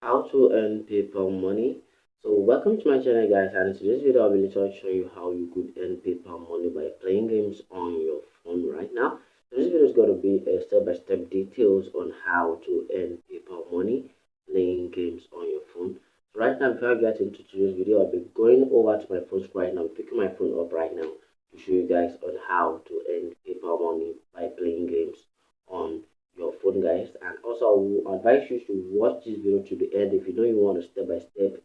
How to earn PayPal money. So welcome to my channel guys, and in today's video I'll be literally showing you how you could earn PayPal money by playing games on your phone right now. So this video is going to be a step-by-step details on how to earn PayPal money playing games on your phone. So right now, before I get into today's video, I'll be going over to my phone screen right now. I'm picking my phone up right now to show you guys on how to earn PayPal money by playing games on your phone guys. And also I will advise you to watch this video to the end if you know you want a step-by-step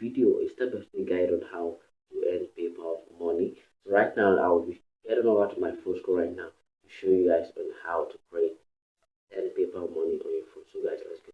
video, a step-by-step guide on how to earn PayPal money. So right now I will be getting over to my phone screen right now to show you guys on how to create earn PayPal money on your phone. So guys, let's go.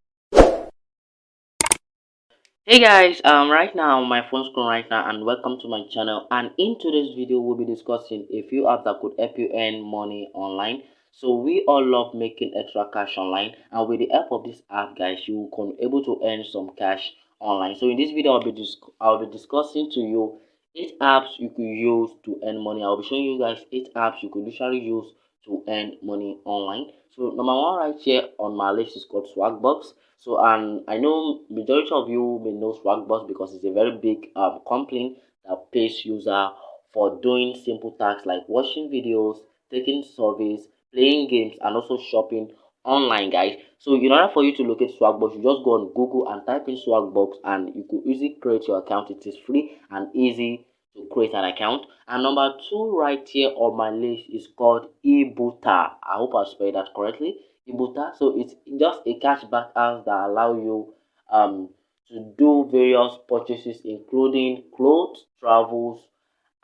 Hey guys, right now on my phone screen right now, and welcome to my channel. And in today's video we'll be discussing a few apps that could help you earn money online. So we all love making extra cash online, and with the help of this app guys, you can able to earn some cash online. So in this video I'll be discussing to you 8 apps you could use to earn money. I'll be showing you guys 8 apps you could literally use to earn money online. So number one right here on my list is called Swagbucks. So, and I know majority of you may know Swagbucks because it's a very big company that pays user for doing simple tasks like watching videos, taking surveys, playing games, and also shopping online, guys. So, in order for you to locate Swagbucks, you just go on Google and type in Swagbucks, and you could easily create your account. It is free and easy to create an account. And number two, right here on my list, is called Ibuta. I hope I spelled that correctly. Ibuta. So it's just a cashback app that allow you to do various purchases, including clothes, travels,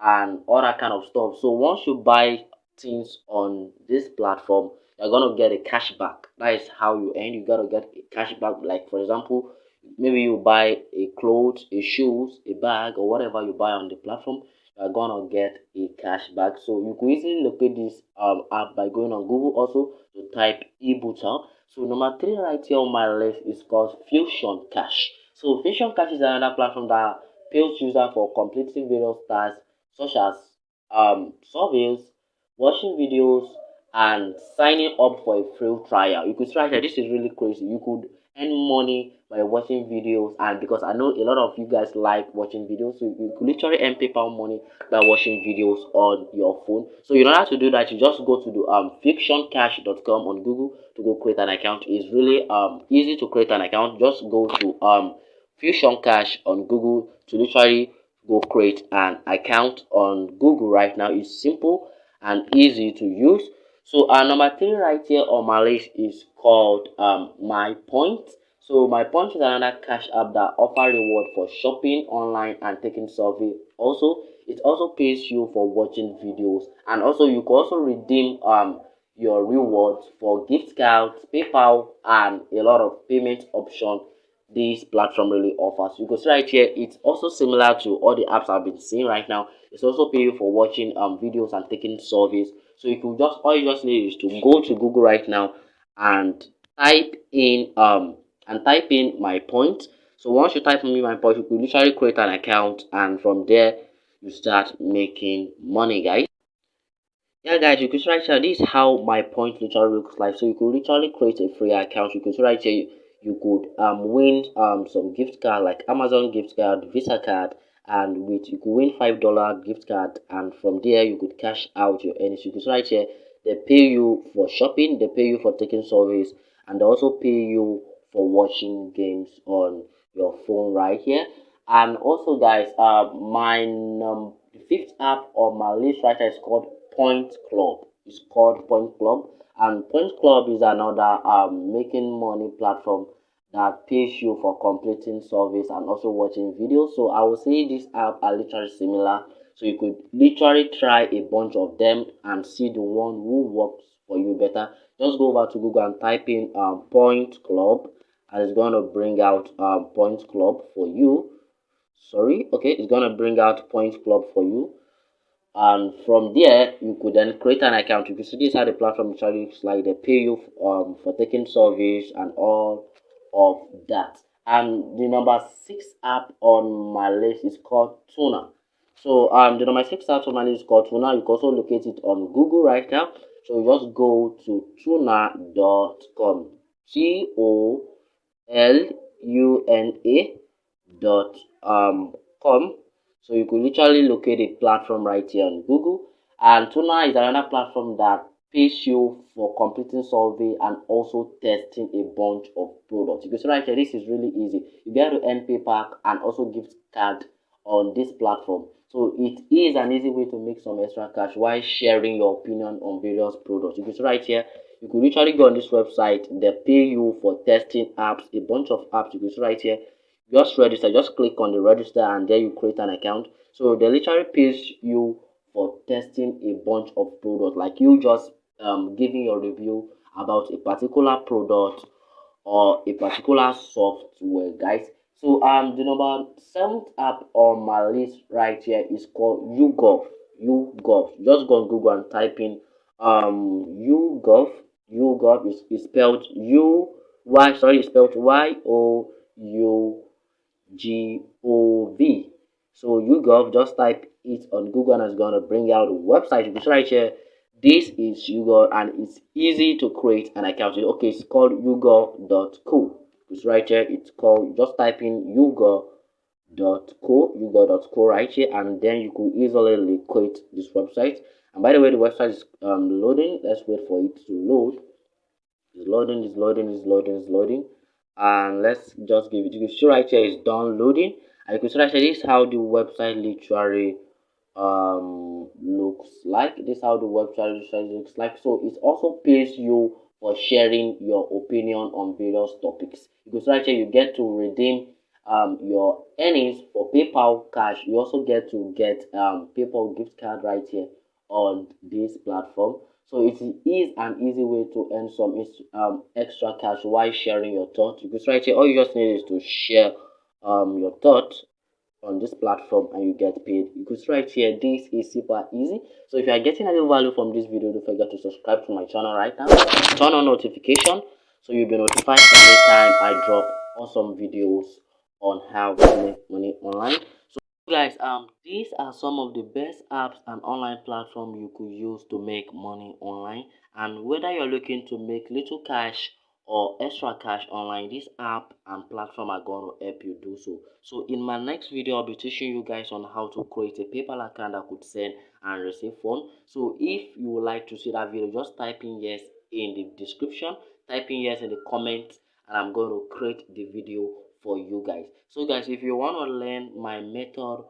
and all that kind of stuff. So once you buy things on this platform, you're gonna get a cashback. That is how you earn. You gotta get a cashback. Like for example, maybe you buy a clothes, a shoes, a bag, or whatever you buy on the platform, you're gonna get a cashback. So you can easily locate this app by going on Google also to type eBooter. So number three right here on my list is called Fusion Cash. So Fusion Cash is another platform that pays user for completing various tasks such as surveys, watching videos, and signing up for a free trial. You could try that. This is really crazy. You could earn money by watching videos, and because I know a lot of you guys like watching videos, so you could literally earn PayPal money by watching videos on your phone. So in order to do that, you just go to the fictioncash.com on Google to go create an account. It's really easy to create an account. Just go to Fusion Cash on Google to literally go create an account on Google right now. It's simple and easy to use. So number three right here on my list is called My Point. So My Point is another cash app that offer reward for shopping online and taking survey. Also, it also pays you for watching videos, and also you can also redeem your rewards for gift cards, PayPal, and a lot of payment options this platform really offers. You can see right here, it's also similar to all the apps I've been seeing right now. It's also pay you for watching videos and taking surveys. So you could just all you just need is to go to Google right now and type in my point. So once you type in my point, you could literally create an account, and from there you start making money, guys. Yeah, guys, you could see right here. This is how my point literally looks like. So you could literally create a free account. You could see right here. You could win some gift card like Amazon gift card, Visa card, and with you could win $5 gift card, and from there you could cash out your earnings. You could see right here. They pay you for shopping. They pay you for taking surveys, and they also pay you for watching games on your phone right here. And also, guys, the fifth app on my list right here is called Point Club. It's called Point Club, and Point Club is another making money platform that pays you for completing surveys and also watching videos. So I would say these apps are literally similar. So you could literally try a bunch of them and see the one who works for you better. Just go over to Google and type in Point Club, and it's going to bring out Point Club for you. Sorry, okay, it's going to bring out Point Club for you, and from there you could then create an account. You can see this how the platform actually looks like. They pay you for taking surveys and all of that. And the number six app on my list is called Tuna. So the number six app on my list is called Tuna. You can also locate it on Google right now. So you just go to tuna.com, TONUA, dot com. So you could literally locate a platform right here on Google. And Tuna is another platform that pays you for completing survey and also testing a bunch of products. Because right here, this is really easy. You get to earn payback and also gift card on this platform. So it is an easy way to make some extra cash while sharing your opinion on various products. Because right here, you could literally go on this website. They pay you for testing apps, a bunch of apps. You could see right here, just register, just click on the register and then you create an account. So they literally pays you for testing a bunch of products, like you just giving your review about a particular product or a particular software, guys. So the number seventh app on my list right here is called YouGov. YouGov. Just go on Google and type in YouGov. YouGov is spelled U Y, sorry, it's spelled YOUGOV. So YouGov, just type it on Google and it's gonna bring out a website. You can see right here. This is YouGov and it's easy to create an account. Okay, it's called YouGov.co. It's right here. It's called, just type in YouGov.co right here, and then you could easily locate this website. And by the way, the website is loading. Let's wait for it to load. It's loading, it's loading, it's loading, it's loading. And let's just give it. You can see right here is downloading. And you can see right here, this is how the website literally looks like. This is how the website looks like. So it also pays you for sharing your opinion on various topics. Because right here you get to redeem your earnings for PayPal cash. You also get to get PayPal gift card right here on this platform. So it is an easy way to earn some extra cash while sharing your thoughts. Because right here, all you just need is to share your thoughts on this platform and you get paid. Because right here, this is super easy. So if you are getting any value from this video, don't forget to subscribe to my channel right now. Turn on notification so you'll be notified anytime I drop awesome videos on how to make money online. Guys, these are some of the best apps and online platform you could use to make money online. And whether you're looking to make little cash or extra cash online, this app and platform are going to help you do so. So in my next video, I'll be teaching you guys on how to create a PayPal account that could send and receive funds. So if you would like to see that video, just type in yes in the description, type in yes in the comments, and I'm going to create the video for you guys. So guys, if you want to learn my method,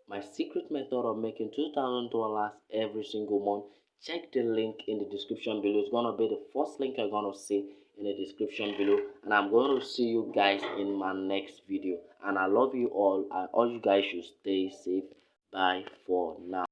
my secret method of making $2,000 every single month, check the link in the description below. It's gonna be the first link you're gonna see in the description below, and I'm going to see you guys in my next video. And I love you all, and all you guys should stay safe. Bye for now.